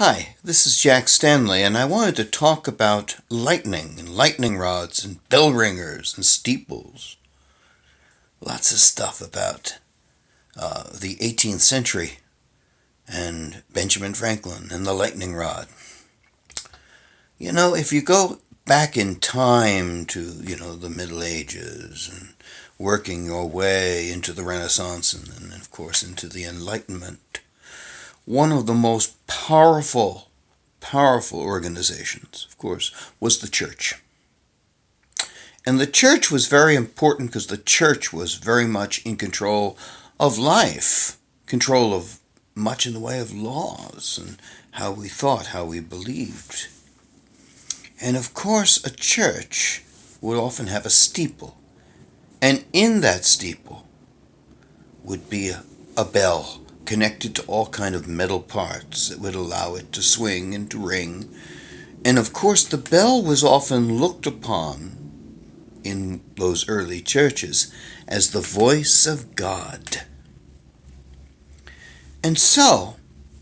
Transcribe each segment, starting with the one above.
Hi, this is Jack Stanley, and I wanted to talk about lightning and lightning rods and bell ringers and steeples. Lots of stuff about the 18th century and Benjamin Franklin and the lightning rod. If you go back in time to, the Middle Ages and working your way into the Renaissance and then, of course, into the Enlightenment, one of the most powerful organizations, of course, was the church. And the church was very important because the church was very much in control of life, control of much in the way of laws and how we thought, how we believed. And of course, a church would often have a steeple. And in that steeple would be a bell connected to all kind of metal parts that would allow it to swing and to ring. And of course, the bell was often looked upon in those early churches as the voice of God. And so,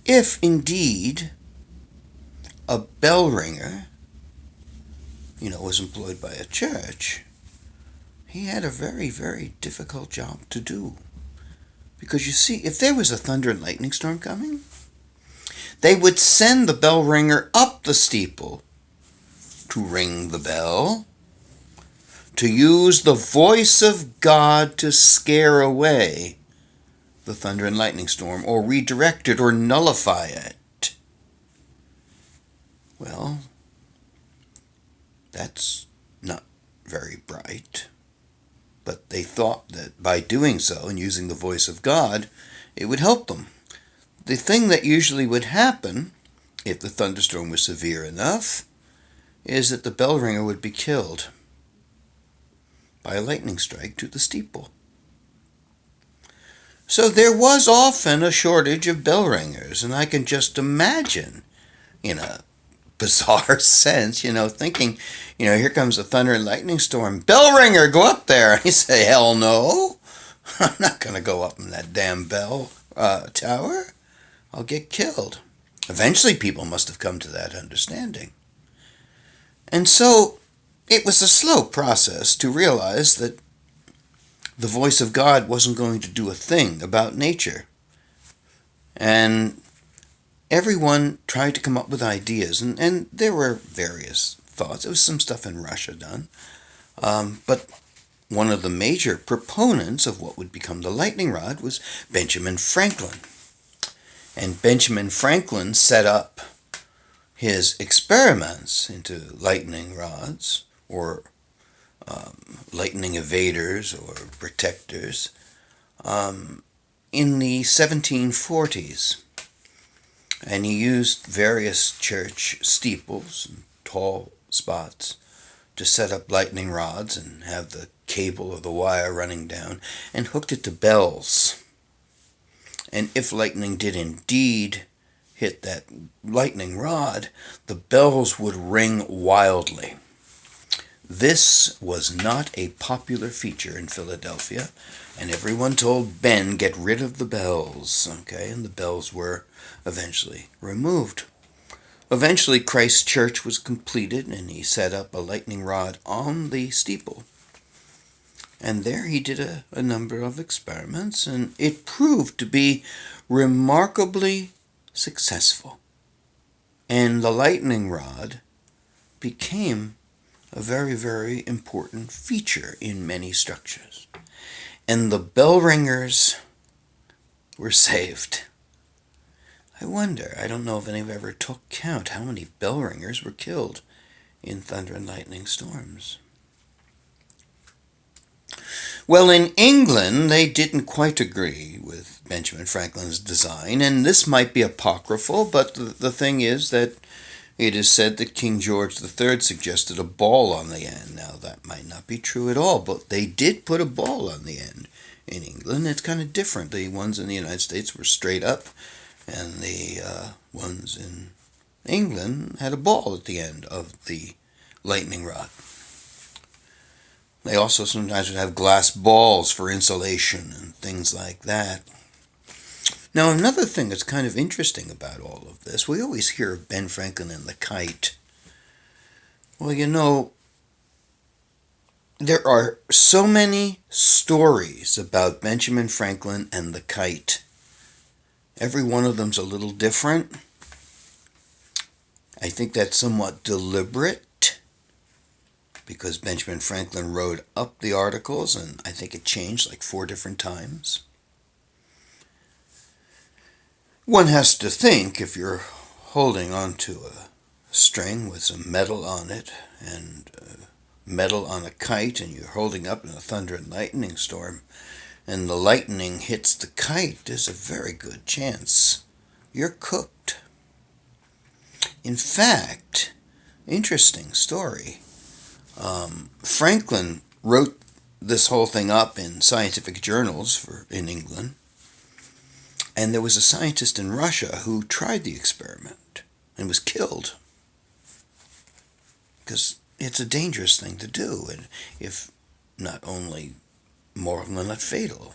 if indeed a bell ringer, was employed by a church, he had a very, very difficult job to do. Because you see, if there was a thunder and lightning storm coming, they would send the bell ringer up the steeple to ring the bell, to use the voice of God to scare away the thunder and lightning storm, or redirect it, or nullify it. Well, that's not very bright. But they thought that by doing so and using the voice of God, it would help them. The thing that usually would happen, if the thunderstorm was severe enough, is that the bell ringer would be killed by a lightning strike to the steeple. So there was often a shortage of bell ringers, and I can just imagine, in a bizarre sense, thinking, here comes a thunder and lightning storm. Bell ringer, go up there. And you say, hell no. I'm not going to go up in that damn bell tower. I'll get killed. Eventually people must have come to that understanding. And so it was a slow process to realize that the voice of God wasn't going to do a thing about nature. And everyone tried to come up with ideas, and there were various thoughts. There was some stuff in Russia done. But one of the major proponents of what would become the lightning rod was Benjamin Franklin. And Benjamin Franklin set up his experiments into lightning rods, or lightning evaders or protectors, in the 1740s. And he used various church steeples and tall spots to set up lightning rods and have the cable or the wire running down, and hooked it to bells. And if lightning did indeed hit that lightning rod, the bells would ring wildly. This was not a popular feature in Philadelphia, and everyone told Ben, get rid of the bells, okay? And the bells were eventually removed. Eventually, Christ Church was completed, and he set up a lightning rod on the steeple. And there he did a number of experiments, and it proved to be remarkably successful. And the lightning rod became a very, very important feature in many structures. And the bell ringers were saved. I wonder, I don't know if any of ever took count how many bell ringers were killed in thunder and lightning storms. Well, in England, they didn't quite agree with Benjamin Franklin's design, and this might be apocryphal, but the thing is that it is said that King George III suggested a ball on the end. Now, that might not be true at all, but they did put a ball on the end in England. It's kind of different. The ones in the United States were straight up, and the ones in England had a ball at the end of the lightning rod. They also sometimes would have glass balls for insulation and things like that. Now, another thing that's kind of interesting about all of this, we always hear of Ben Franklin and the kite. Well, there are so many stories about Benjamin Franklin and the kite. Every one of them's a little different. I think that's somewhat deliberate because Benjamin Franklin wrote up the articles and I think it changed like 4 different times. One has to think if you're holding onto a string with some metal on it and metal on a kite and you're holding up in a thunder and lightning storm and the lightning hits the kite, there's a very good chance you're cooked. In fact, interesting story. Franklin wrote this whole thing up in scientific journals in England, and there was a scientist in Russia who tried the experiment and was killed because it's a dangerous thing to do, and if not only moral, not fatal.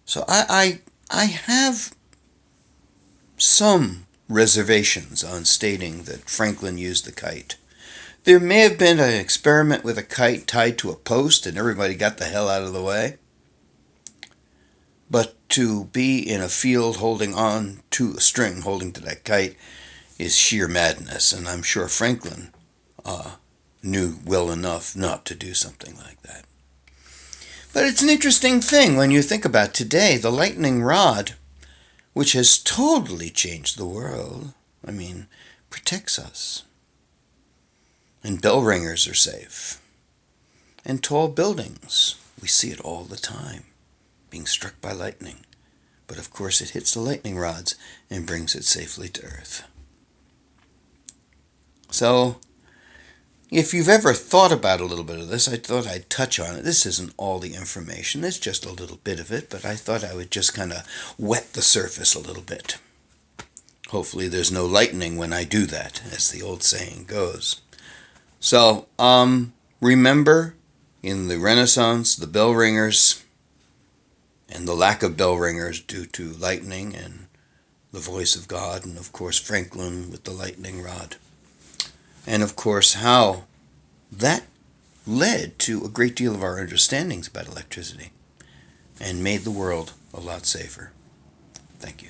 So I have some reservations on stating that Franklin used the kite. There may have been an experiment with a kite tied to a post and everybody got the hell out of the way. But to be in a field holding on to a string holding to that kite is sheer madness, and I'm sure Franklin knew well enough not to do something like that. But it's an interesting thing when you think about today, the lightning rod, which has totally changed the world, protects us. And bell ringers are safe. And tall buildings, we see it all the time, being struck by lightning. But of course it hits the lightning rods and brings it safely to Earth. So, if you've ever thought about a little bit of this, I thought I'd touch on it. This isn't all the information. It's just a little bit of it, but I thought I would just kind of wet the surface a little bit. Hopefully there's no lightning when I do that, as the old saying goes. So, remember, in the Renaissance, the bell ringers and the lack of bell ringers due to lightning and the voice of God, and of course Franklin with the lightning rod. And of course how that led to a great deal of our understandings about electricity and made the world a lot safer. Thank you.